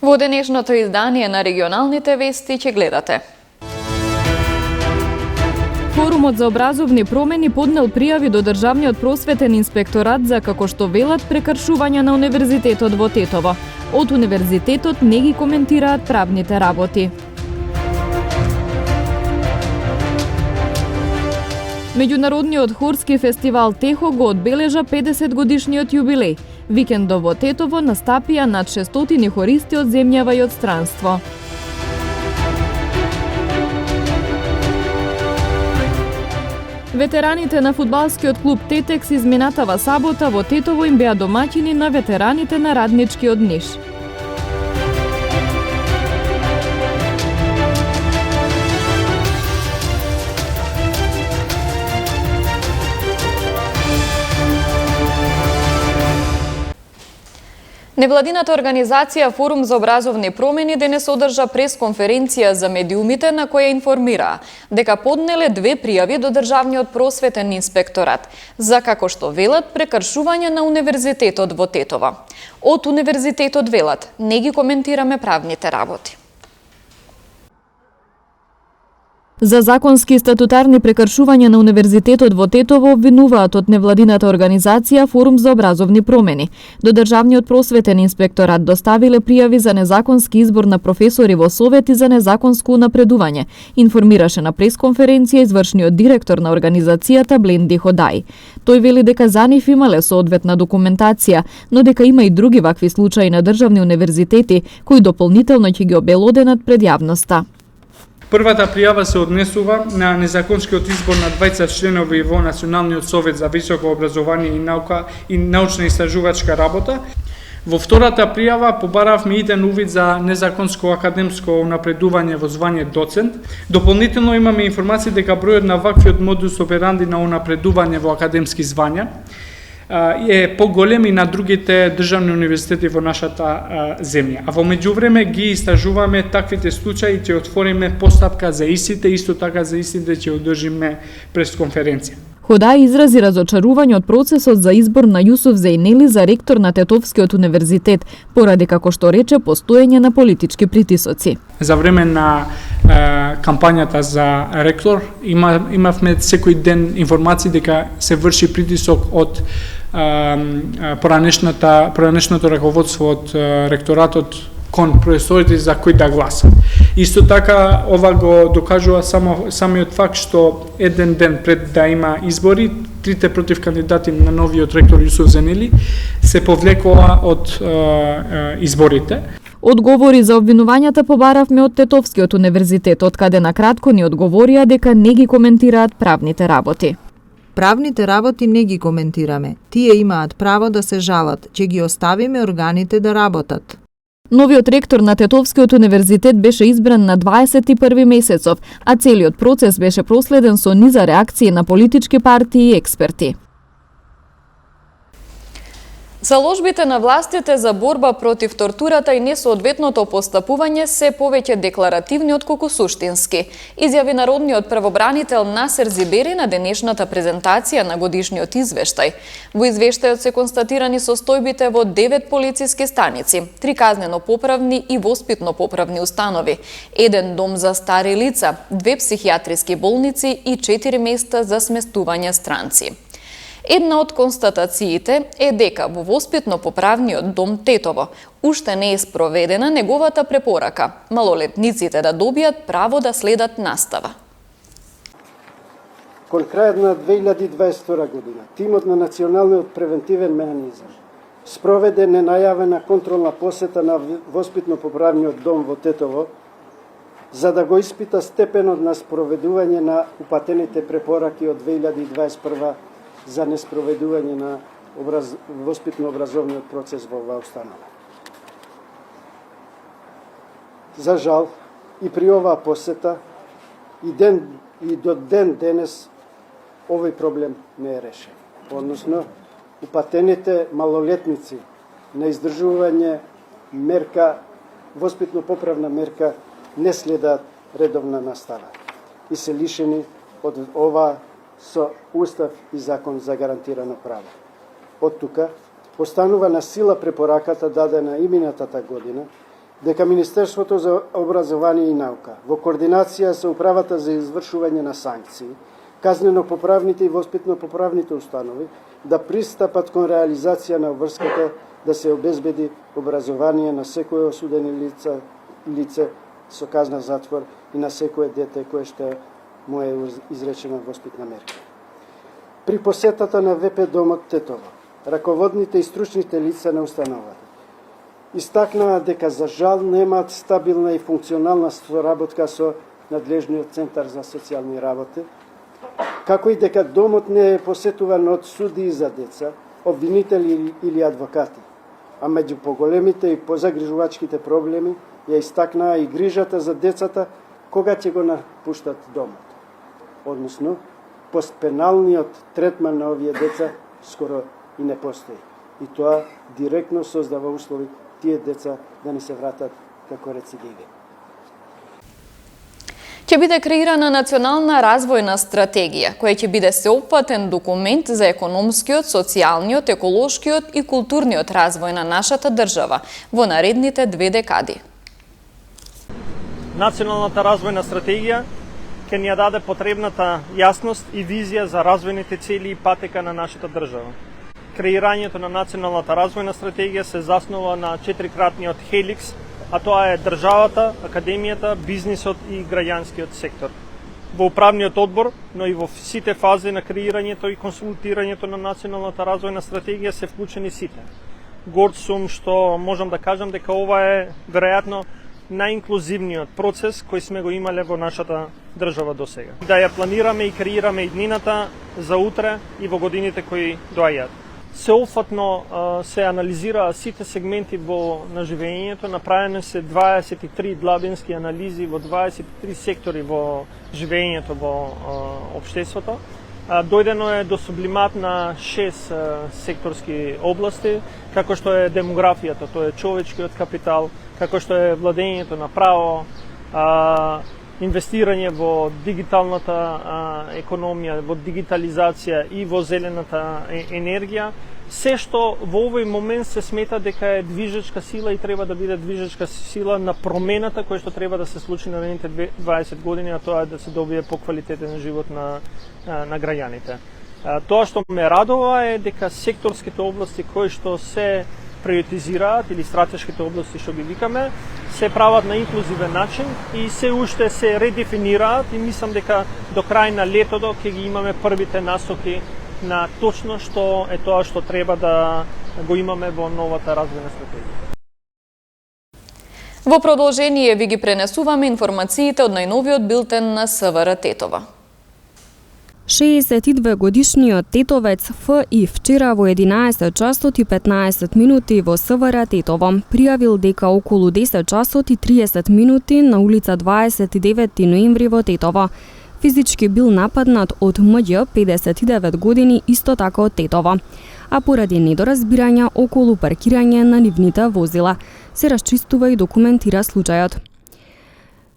Во денешното издание на регионалните вести ќе гледате. Форумот за образовни промени поднел пријави до Државниот просветен инспекторат за, како што велат, прекршувања на Универзитетот во Тетово. Од Универзитетот не ги коментираат правните работи. Меѓународниот хорски фестивал Техо го одбележа 50 годишниот јубилеј. Викендов во Тетово настапија над 600 хористи од земјава и од странство. Ветераните на фудбалскиот клуб Тетекс изминатава сабота во Тетово им беа домаќини на ветераните на Радничкиот Ниш. Невладината организација Форум за образовни промени денес одржа пресконференција за медиумите на која информира дека поднеле 2 пријави до Државниот просветен инспекторат за, како што велат, прекршување на Универзитетот во Тетово. Од Универзитетот велат: не ги коментираме правните работи. За законски и статутарни прекршувања на Универзитетот во Тетово обвинуваат од невладината организација Форум за образовни промени. До Државниот просветен инспекторат доставиле пријави за незаконски избор на професори во Совет и за незаконско унапредување, информираше на пресконференција извршниот директор на организацијата Бленди Ходај. Тој вели дека за нив имале соодветна документација, но дека има и други вакви случаи на државни универзитети кои дополнително ќе ги обелоденат пред јавноста. Првата пријава се однесува на незаконскиот избор на 20 членови во Националниот совет за високо образование и наука и научна истражувачка работа. Во втората пријава побаравме иден увид за незаконско академско унапредување во звание доцент. Дополнително имаме информации дека бројот на ваквиот модус операнди на унапредување во академски звања е поголем и на другите државни универзитети во нашата земја. А во меѓувреме ги истражуваме таквите случаи и ќе отвориме постапка за истите, исто така за истите ќе одржиме пресконференција. Ходај изрази разочарување од процесот за избор на Јусуф Зејнели за ректор на Тетовскиот универзитет, поради, како што рече, постоење на политички притисоци. За време на кампањата за ректор имавме секој ден информации дека се врши притисок од поранешното раководство од ректоратот кон професорите за кои да гласат. Исто така, ова го докажува самиот факт што еден ден пред да има избори, трите против кандидати на новиот ректор Јусуф Зејнели се повлекоа од изборите. Одговори за обвинувањата побаравме од Тетовскиот универзитет, од каде на кратко ни одговорија дека не ги коментираат правните работи. Правните работи не ги коментираме. Тие имаат право да се жалат, ќе ги оставиме органите да работат. Новиот ректор на Тетовскиот универзитет беше избран на 21 месецов, а целиот процес беше проследен со низа реакции на политички партии и експерти. Заложбите на властите за борба против тортурата и несоодветното постапување се повеќе декларативни отколку суштински, изјави народниот правобранител Насер Зибери на денешната презентација на годишниот извештај. Во извештајот се констатирани состојбите во 9 полициски станици, 3 казнено-поправни и воспитно-поправни установи, 1 дом за стари лица, 2 психијатриски болници и 4 места за сместување странци. Една од констатациите е дека во воспитно-поправниот дом Тетово уште не е спроведена неговата препорака малолетниците да добијат право да следат настава. Кон крајот на 2022 година, тимот на Националниот превентивен механизам спроведе ненајавена контролна посета на воспитно-поправниот дом во Тетово за да го испита степенот на спроведување на упатените препораки од 2021 за неспроведување на воспитно-образовниот процес во оваа установа. За жал, и при оваа посета, и до ден денес, овој проблем не е решен. Односно, упатените малолетници на издржување мерка, воспитно-поправна мерка, не следат редовна настава и се лишени од оваа со Устав и Закон за гарантирано право. Од тука, постанува на сила препораката дадена иминатата година дека Министерството за образование и наука во координација со Управата за извршување на санкции, казнено-поправните и воспитно-поправните установи да пристапат кон реализација на обврската да се обезбеди образование на секое осудено лице со казна затвор и на секое дете кое што му е изречена воспитна мерка. При посетата на ВП домот Тетово, раководните и стручните лица на установата истакнаа дека за жал немаат стабилна и функционална соработка со надлежниот Центар за социјални работи, како и дека домот не е посетуван од судии за деца, обвинители или адвокати, а меѓу поголемите и позагрижувачките проблеми ја истакнаа и грижата за децата кога ќе го напуштат домот. Односно, постпеналниот третман на овие деца скоро и не постои. И тоа директно создава услови тие деца да не се вратат како рецидиви. Ќе биде креирана национална развојна стратегија, која ќе биде сеопфатен документ за економскиот, социјалниот, еколошкиот и културниот развој на нашата држава во наредните 2 декади. Националната развојна стратегија ќе ни ја даде потребната јасност и визија за развојните цели и патека на нашата држава. Креирањето на националната развојна стратегија се заснова на 4-кратниот хеликс, а тоа е државата, академијата, бизнисот и граѓанскиот сектор. Во управниот одбор, но и во сите фази на креирањето и консултирањето на националната развојна стратегија се вклучени сите. Горд сум што можам да кажам дека ова е веројатно најинклузивниот процес кој сме го имале во нашата држава до сега. Да ја планираме и креираме иднината за утре и во годините кои доаѓаат. Сеопфатно се анализираа сите сегменти на живењето, направени се 23 длабински анализи во 23 сектори во живењето во општеството. Дојдено е до сублимат на 6 секторски области, како што е демографијата, тоа е човечкиот капитал, како што е владењето на право, инвестирање во дигиталната економија, во дигитализација и во зелената енергија, се што во овој момент се смета дека е движечка сила и треба да биде движечка сила на промената која што треба да се случи на наредните 20 години, а тоа е да се добие поквалитетен живот на граѓаните. Тоа што ме радува е дека секторските области кои што се приоритизираат или стратешките области што ги викаме, се прават на инклузивен начин и се уште се редефинираат и мислам дека до крај на летото ќе ги имаме првите насоки на точно што е тоа што треба да го имаме во новата развојна стратегија. Во продолжение ви ги пренесуваме информациите од најновиот билтен на СВР Тетова. 62-годишниот тетовец Ф.И. вчера во 11 часот и 15 минути во СВР Тетово пријавил дека околу 10 часот и 30 минути на улица 29 ноември во Тетово физички бил нападнат од Мѓ 59 години исто така од Тетово, а поради недоразбирање околу паркирање на нивните возила се расчистува и документира случајот.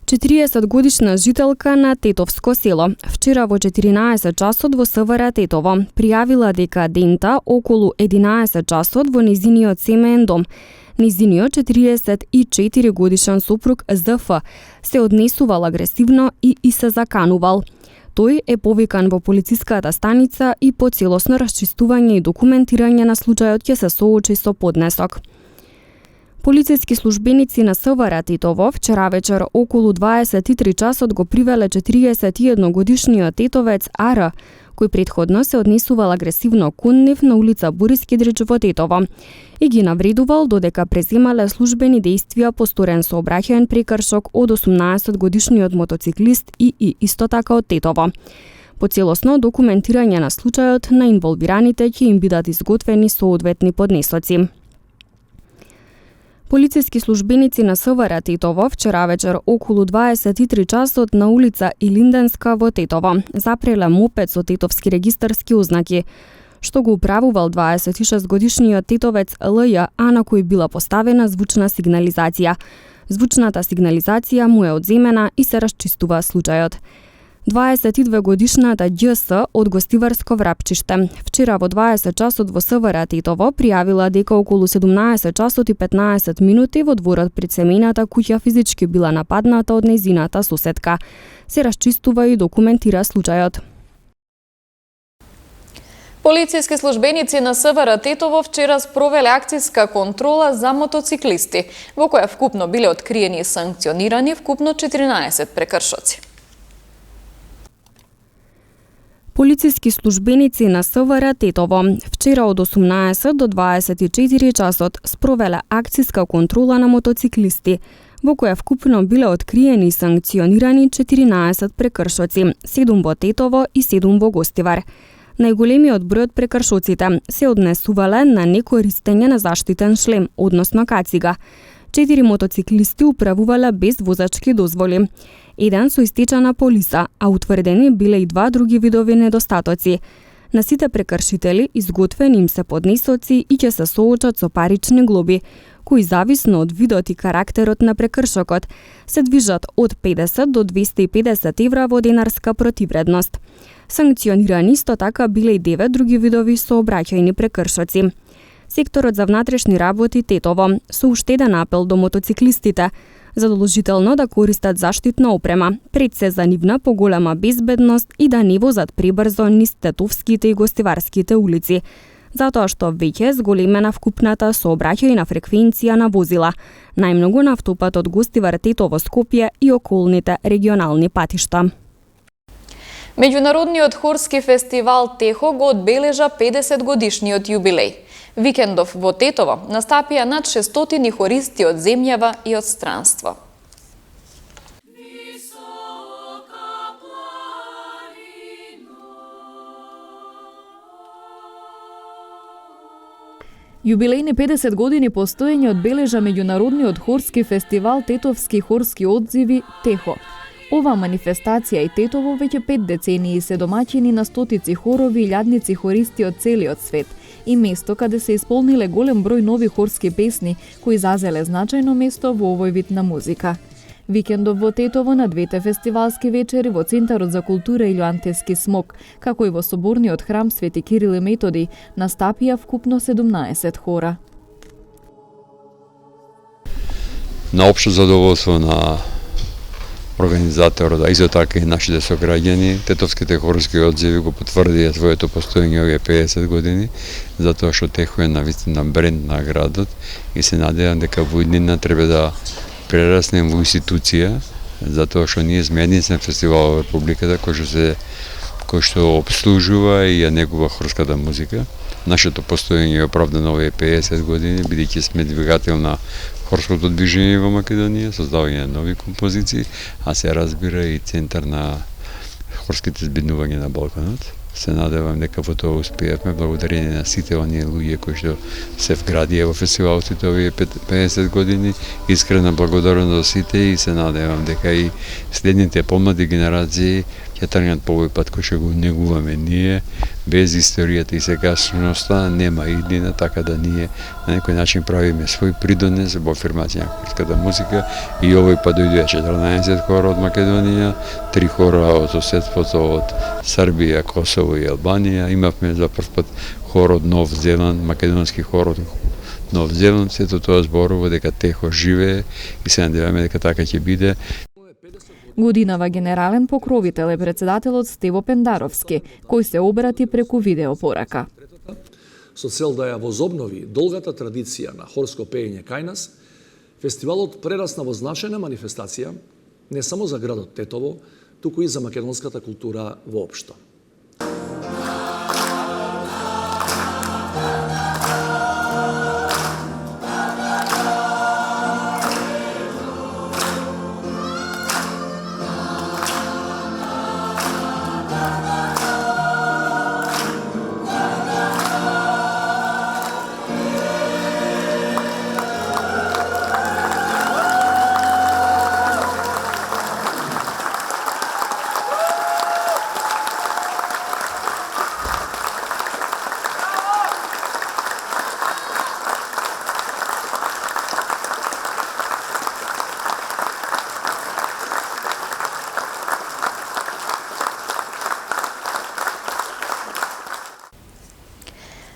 40-годишна жителка на Тетовско село вчера во 14 часот во СВР Тетово пријавила дека дента околу 11 часот во незиниот семеен дом незиниот 44 годишен сопруг ЗФ се однесувал агресивно и се заканувал. Тој е повикан во полициската станица и по целосно расчистување и документирање на случајот ќе се соочи со поднесок. Полициски службеници на СВР Тетово вчера вечер околу 23 часот го привеле 41 годишниот тетовец Ар, кој претходно се однесувал агресивно кон нив на улица Борис Кедрич во Тетово и ги навредувал додека преземале службени дејствија по сторен сообраќаен прекршок од 18 годишниот мотоциклист и исто така од Тетово. По целосно документирање на случајот на инволвираните ќе им бидат изготвени соодветни поднесоци. Полициски службеници на СВР Тетово вчера вечер околу 23 часот на улица Илинденска во Тетово запреле мопед со тетовски регистарски ознаки, што го управувал 26-годишниот тетовец Л.Ј, а на кој била поставена звучна сигнализација. Звучната сигнализација му е одземена и се расчистува случајот. 22-годишната ѓ.с. од Гостиварско Врапчиште вчера во 20 часот во СВР Титово пријавила дека околу 17 часот и 15 минути во дворот пред семејната куќа физички била нападната од нејзината соседка. Се расчистува и документира случајот. Полициски службеници на СВР Тетово вчера спровеле акцијска контрола за мотоциклисти, во која вкупно биле откриени и санкционирани вкупно 14 прекршоци. Полициски службеници на СВР Тетово вчера од 18 до 24 часот спровеле акцијска контрола на мотоциклисти, во која вкупно биле откриени и санкционирани 14 прекршоци, 7 во Тетово и 7 во Гостивар. Најголемиот број од прекршоците се однесувале на некористење на заштитен шлем, односно кацига. 4 мотоциклисти управувале без возачки дозволи. Еден со истечена полиса, а утврдени биле и 2 други видови недостатоци. На сите прекршители изготвени им се поднесоци и ќе се соочат со парични глоби, кои зависно од видот и карактерот на прекршокот се движат од 50 до 250 евра во денарска противредност. Санкционирани исто така биле и 9 други видови сообраќајни прекршоци. Секторот за внатрешни работи Тетово соушти еден апел до мотоциклистите задолжително да користат заштитна опрема, пред се за нивна поголема безбедност и да не возат пребрзо низ Тетовските и Гостиварските улици, затоа што веќе зголемена вкупната сообраќајна фреквенција на возила, најмногу на автопатот Гостивар Тетово Скопје и околните регионални патишта. Меѓународниот хорски фестивал Техо го одбележа 50 годишниот јубилеј. Викендов во Тетово настапија над 600 хористи од земјава и од странство. Јубилејни 50 години постоење одбележа меѓународниот хорски фестивал Тетовски хорски одзиви Техо. Ова манифестација и Тетово веќе 5 децении се домаќини на стотици хорови и илјадници хористи од целиот свет и место каде се исполниле голем број нови хорски песни кои зазеле значајно место во овој вид на музика. Викендов во Тетово на двете фестивалски вечери во Центарот за култура Илјоантески смок, како и во соборниот храм Свети Кирил и Методи, настапија вкупно 17 хора. На општо задоволство на организаторот, а исто така и нашите сограѓани, Тетовските хорски одзиви го потврдија своето постоење овие 50 години, затоа што Техо е навистина бренд на градот и се надевам дека во иднина треба да прераснем во институција, затоа што ние сме единствен фестивал во Републиката кој што обслужува и ја негува хорската музика. Нашето постоење е оправдано овие 50 години, бидејќи сме двигател на хорското движење во Македонија, создавање на нови композиции, а се разбира и центар на хорските збиднувања на Балканот. Се надевам дека во тоа успеевме благодарение на сите оние луѓе кои што се вградија во фестивалот овие 50 години. Искрена благодарност до сите и се надевам дека и следните помлади генерации ќе тргнат по овој пат кој што го негуваме ние, без историјата и сегашноста нема иднина, така да ние на некој начин правиме свој придонес во афирмација на хорската музика и овој пат дојдоа 14 хора од Македонија, 3 хора од соседството од Србија, Косово и Албанија, имавме за прв пат хор од Нов Зеланд, македонски хор од Нов Зеланд, сето тоа зборува дека Техо живее и се надеваме дека така ќе биде. Годинава генерален покровител е председателот Стево Пендаровски, кој се обрати преку видеопорака. Со цел да ја возобнови долгата традиција на хорско пеење кај нас, фестивалот прерасна во значајна манифестација не само за градот Тетово, туку и за македонската култура воопшто.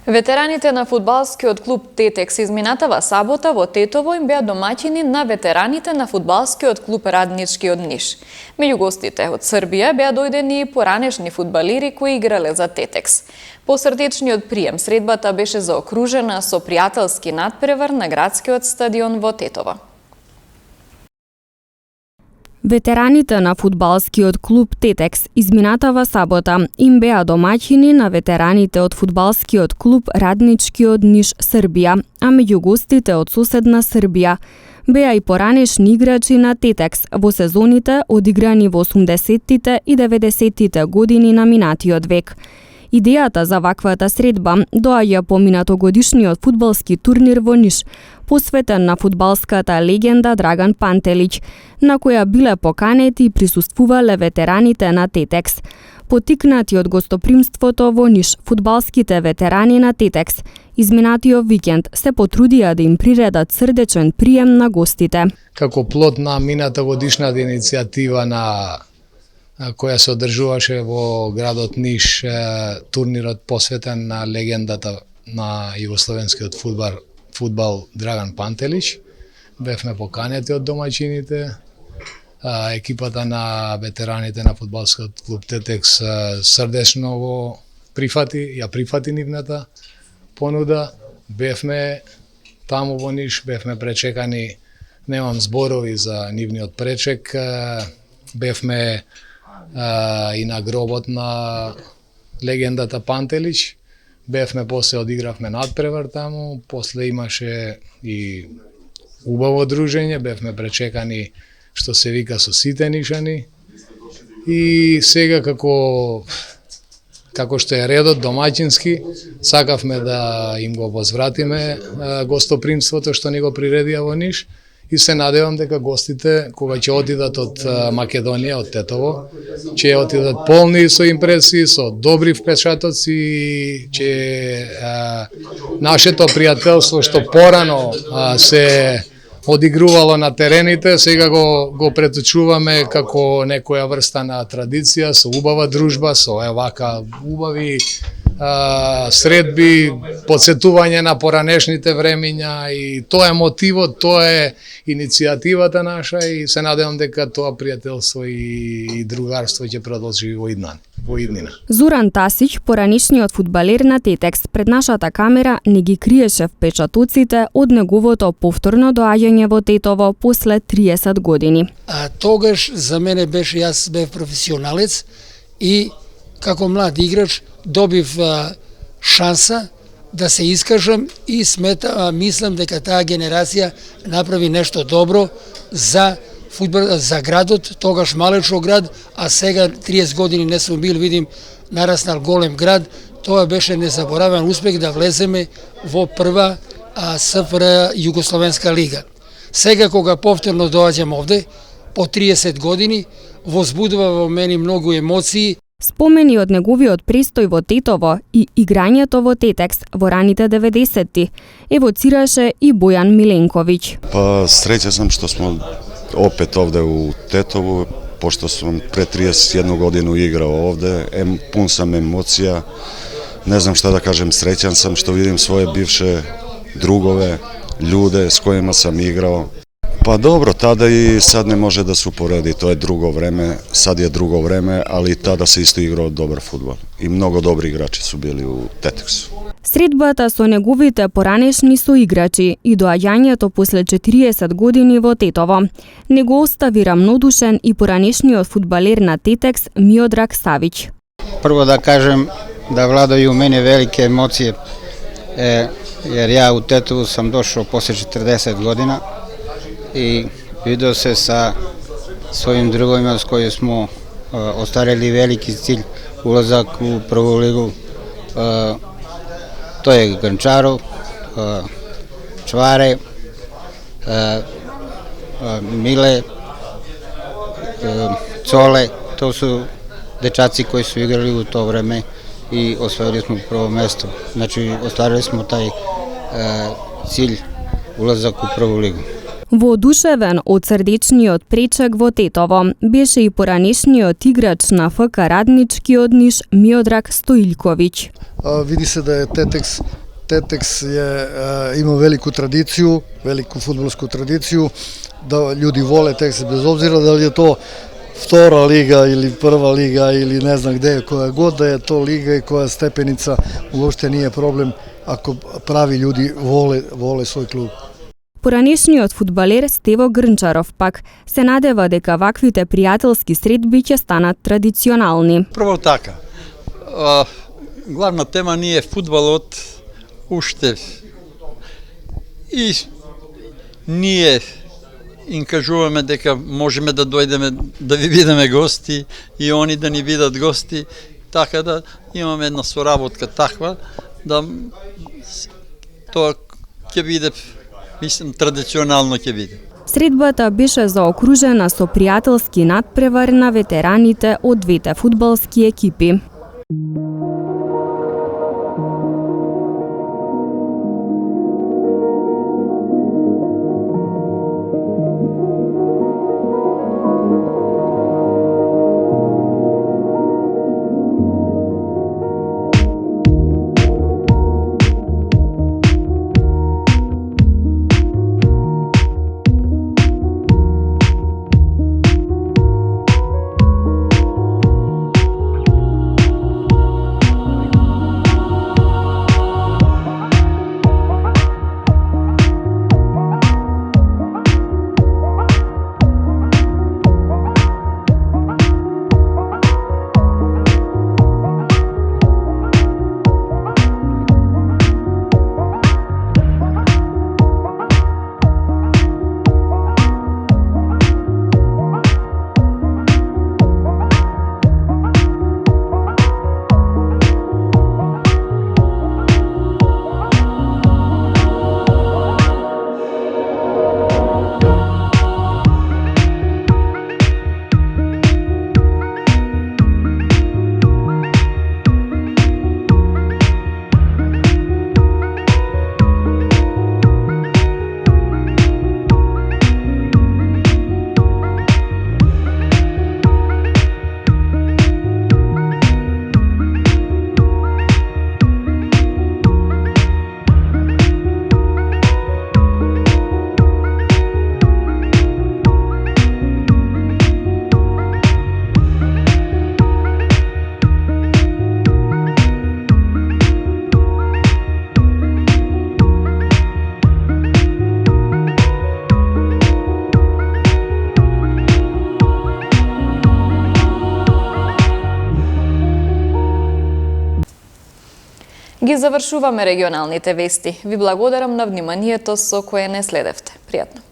Ветераните на фудбалскиот клуб Тетекс изминатава сабота во Тетово им беа домаќини на ветераните на фудбалскиот клуб Раднички од Ниш. Меѓу гостите од Србија беа дојдени и поранешни фудбалери кои играле за Тетекс. По срдечниот прием средбата беше заокружена со пријателски надпревар на градскиот стадион во Тетово. Ветераните на фудбалскиот клуб Тетекс изминатава сабота им беа домаќини на ветераните од фудбалскиот клуб Раднички од Ниш, Србија, а меѓу гостите од соседна Србија беа и поранешни играчи на Тетекс во сезоните одиграни во 80-тите и 90-тите години на минатиот век. Идејата за ваквата средба доаѓа по минатогодишниот фудбалски турнир во Ниш, посветен на фудбалската легенда Драган Пантелич, на која биле поканети и присуствувале ветераните на Тетекс. Потикнати од гостопримството во Ниш, фудбалските ветерани на Тетекс изминатиот викенд се потрудија да им приредат срдечен прием на гостите. Како плод на мината годишната иницијатива на која се одржуваше во градот Ниш, турнирот посветен на легендата на југословенскиот фудбал Драган Пантелич. Бевме поканети од домаќините. Екипата на ветераните на фудбалскиот клуб Тетекс срдечно го прифати нивната понуда. Бевме таму во Ниш, бевме пречекани, немам зборови за нивниот пречек. Бевме и на гробот на легендата Пантелич. Бевме, после одигравме надпревар таму, после имаше и убаво дружење, бевме пречекани, што се вика, со сите нишани. И сега како што е редот домаќински, сакавме да им го возвратиме гостопримството што ни го приредија во Ниш. И се надевам дека гостите, кога ќе отидат од Македонија, од Тетово, ќе отидат полни со импресии, со добри впечатоци, ќе нашето пријателство што порано се одигрувало на терените, сега го преточуваме како некоја врста на традиција, со убава дружба, со вака убави средби, подсетување на поранешните времиња, и тоа е мотивот, тоа е иницијативата наша, и се надевам дека тоа пријателство и другарство ќе продолжи во иднина. Зуран Тасич, поранешниот фудбалер на Тетекс, пред нашата камера не ги криеше впечатоците од неговото повторно доаѓање во Тетово после 30 години. Тогаш за мене беше, јас бев професионалец и како млад играч добив шанса да се искажам и мислам дека таа генерација направи нешто добро за фудбал, за градот, тогаш малечко град, а сега 30 години не сум бил, видим нараснал голем град. Тоа беше незаборавен успех да влеземе во прва СФР Југословенска лига. Сега кога повторно доаѓам овде, по 30 години, возбудува во мене многу емоции. Спомени од неговиот престој во Тетово и играњето во Тетекс во раните 90-ти евоцираше и Бојан Миленковиќ. Среќа сам што смо опет овде у Тетово, пошто сум пред 31 годину игрao овде, пун сам емоција, не знам што да кажем, среќан сам што видим своje бивше другове, луде с којima сам игрao. Па добро, тада и сад не може да се упореди, тоа е друго време, сад е друго време, али тада се исто игрao добар фудбал. И многу добри играчи су били у Тетексу. Средбата со неговите поранешни соиграчи и доаѓањето после 40 години во Тетово не го остави рамнодушен и поранешниот фудбалер на Тетекс Миодраг Савиќ. Прво да кажем да владају у мене велике емоции, jer ja u Tetovu sam došao posle 40 godina i video se sa svojim drugovima s kojim smo ostvarili veliki cilj, ulazak u prvu ligu. To je Grnčarov, Čvare, Mile, Cole, to su dečaci koji su igrali u to vreme i osvojili smo prvo mesto. Znači, ostvarili smo taj cilj, ulazak u prvu ligu. Воодушевен од срдечниот пречек во Тетово беше и поранешниот играч на ФК Раднички од Ниш Миодраг Стоилковиќ. Види се да е Тетекс има велику традицiju, велику фудбалску традицiju, да луѓи воле Тетекс без обзира дали е то втора лига или прва лига или не знам где, која год да е то лига и која степеница, уопште не е проблем ако прави луѓи воле свој клуб. Поранешниот фудбалер Стево Грнчаров пак се надева дека ваквите пријателски средби ќе станат традиционални. Прво така, главна тема ни е фудбалот уште и ние им кажуваме дека можеме да дојдеме да ви бидеме гости и они да ни бидат гости, така да имаме една соработка таква да тоа ќе биде, мислам, традиционално ќе биде. Средбата беше заокружена со пријателски надпревар на ветераните од двете фудбалски екипи. Ги завршуваме регионалните вести. Ви благодарам на вниманието со кое не следевте. Пријатно.